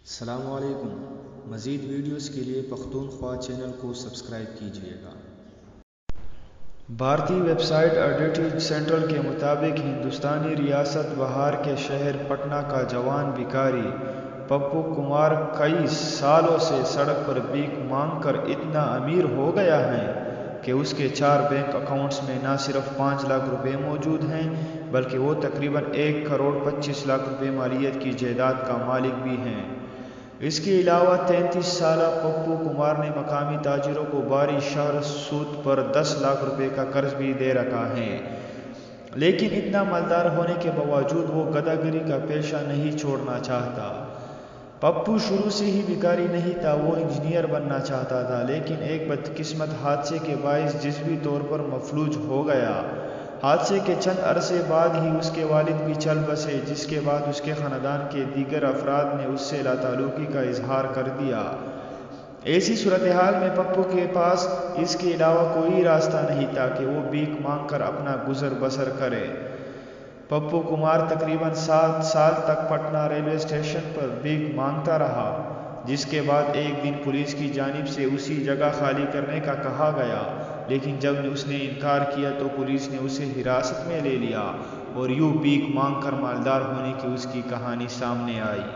السلام علیکم۔ مزید ویڈیوز کے لیے پختونخوا چینل کو سبسکرائب کیجیے گا۔ بھارتی ویب سائٹ آڈیٹی سینٹرل کے مطابق ہندوستانی ریاست بہار کے شہر پٹنہ کا جوان بھکاری پپو کمار کئی سالوں سے سڑک پر بھیک مانگ کر اتنا امیر ہو گیا ہے کہ اس کے 4 بینک اکاؤنٹس میں نہ صرف 5 لاکھ روپے موجود ہیں بلکہ وہ تقریباً 1 کروڑ 25 لاکھ روپے مالیت کی جائیداد کا مالک بھی ہیں۔ اس کے علاوہ 33 سالہ پپو کمار نے مقامی تاجروں کو باری شہر سود پر 10 لاکھ روپے کا قرض بھی دے رکھا ہے، لیکن اتنا مالدار ہونے کے باوجود وہ گداگری کا پیشہ نہیں چھوڑنا چاہتا۔ پپو شروع سے ہی بھکاری نہیں تھا، وہ انجینئر بننا چاہتا تھا، لیکن ایک بدقسمت حادثے کے باعث جزوی طور پر مفلوج ہو گیا۔ حادثے کے چند عرصے بعد ہی اس کے والد بھی چل بسے، جس کے بعد اس کے خاندان کے دیگر افراد نے اس سے لاتعلقی کا اظہار کر دیا۔ ایسی صورتحال میں پپو کے پاس اس کے علاوہ کوئی راستہ نہیں تھا کہ وہ بھیک مانگ کر اپنا گزر بسر کرے۔ پپو کمار تقریباً 7 سال تک پٹنہ ریلوے اسٹیشن پر بھیک مانگتا رہا، جس کے بعد ایک دن پولیس کی جانب سے اسی جگہ خالی کرنے کا کہا گیا، لیکن جب اس نے انکار کیا تو پولیس نے اسے حراست میں لے لیا اور یوں بھیک مانگ کر مالدار ہونے کی اس کی کہانی سامنے آئی۔